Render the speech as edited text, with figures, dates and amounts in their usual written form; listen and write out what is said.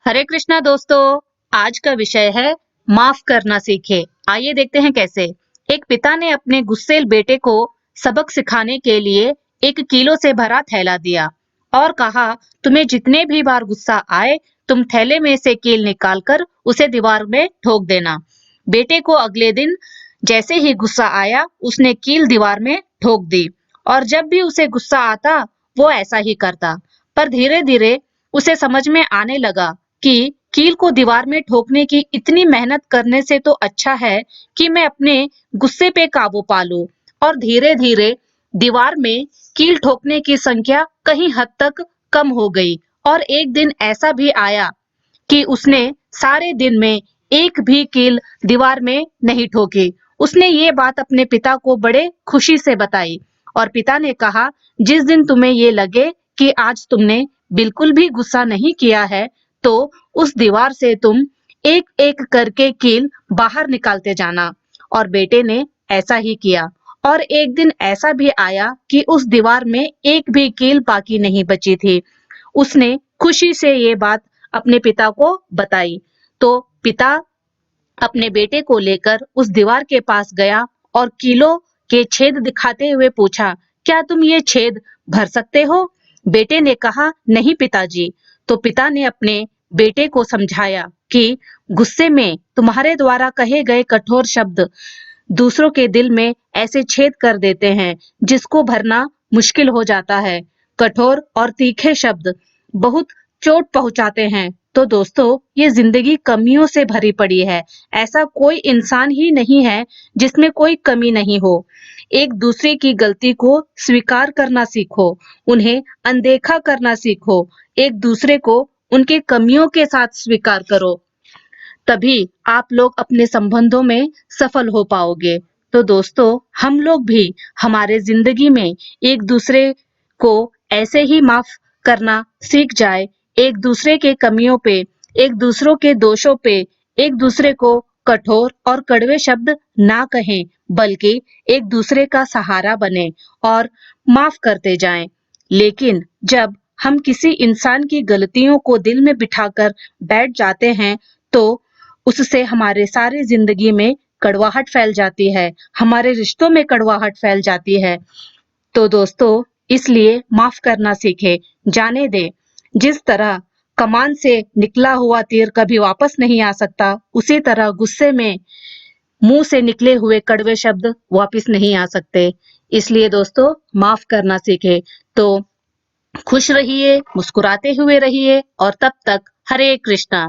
हरे कृष्णा दोस्तों। आज का विषय है माफ करना सीखे। आइए देखते हैं कैसे। एक पिता ने अपने गुस्सैल बेटे को सबक सिखाने के लिए एक कीलों से भरा थैला दिया और कहा, तुम्हें जितने भी बार गुस्सा आए तुम थैले में से कील निकालकर उसे दीवार में ठोक देना। बेटे को अगले दिन जैसे ही गुस्सा आया उसने कील दीवार में ठोक दी और जब भी उसे गुस्सा आता वो ऐसा ही करता। पर धीरे धीरे उसे समझ में आने लगा कि कील को दीवार में ठोकने की इतनी मेहनत करने से तो अच्छा है कि मैं अपने गुस्से पे काबू पा लूं। और धीरे धीरे दीवार में कील ठोकने की संख्या कहीं हद तक कम हो गई। और एक दिन ऐसा भी आया कि उसने सारे दिन में एक भी कील दीवार में नहीं ठोकी। उसने ये बात अपने पिता को बड़े खुशी से बताई और पिता ने कहा, जिस दिन तुम्हें ये लगे कि आज तुमने बिल्कुल भी गुस्सा नहीं किया है तो उस दीवार से तुम एक एक करके कील बाहर निकालते जाना। और बेटे ने ऐसा ही किया और एक दिन ऐसा भी आया कि उस दीवार में एक भी कील बाकी नहीं बची थी। उसने खुशी से ये बात अपने पिता को बताई तो पिता अपने बेटे को लेकर उस दीवार के पास गया और कीलों के छेद दिखाते हुए पूछा, क्या तुम ये छेद भर सकते हो? बेटे ने कहा, नहीं पिताजी। तो पिता ने अपने बेटे को समझाया कि गुस्से में तुम्हारे द्वारा कहे गए कठोर शब्द दूसरों के दिल में ऐसे छेद कर देते हैं जिसको भरना मुश्किल हो जाता है। कठोर और तीखे शब्द बहुत चोट पहुंचाते हैं। तो दोस्तों, ये जिंदगी कमियों से भरी पड़ी है। ऐसा कोई इंसान ही नहीं है जिसमें कोई कमी नहीं हो। एक दूसरे की गलती को स्वीकार करना सीखो, उन्हें अनदेखा करना सीखो, एक दूसरे को उनके कमियों के साथ स्वीकार करो, तभी आप लोग अपने संबंधों में सफल हो पाओगे। तो दोस्तों, हम लोग भी हमारे जिंदगी में एक दूसरे को ऐसे ही माफ करना सीख जाए, एक दूसरे के कमियों पे, एक दूसरों के दोषों पे, एक दूसरे को कठोर और कड़वे शब्द ना कहें, बल्कि एक दूसरे का सहारा बने और माफ करते जाएं। लेकिन जब हम किसी इंसान की गलतियों को दिल में बिठाकर बैठ जाते हैं तो उससे हमारे सारी जिंदगी में कड़वाहट फैल जाती है, हमारे रिश्तों में कड़वाहट फैल जाती है। तो दोस्तों, इसलिए माफ करना सीखे। जाने दे, जिस तरह कमान से निकला हुआ तीर कभी वापस नहीं आ सकता, उसी तरह गुस्से में मुंह से निकले हुए कड़वे शब्द वापस नहीं आ सकते। इसलिए दोस्तों, माफ करना सीखे। तो खुश रहिए, मुस्कुराते हुए रहिए और तब तक हरे कृष्णा।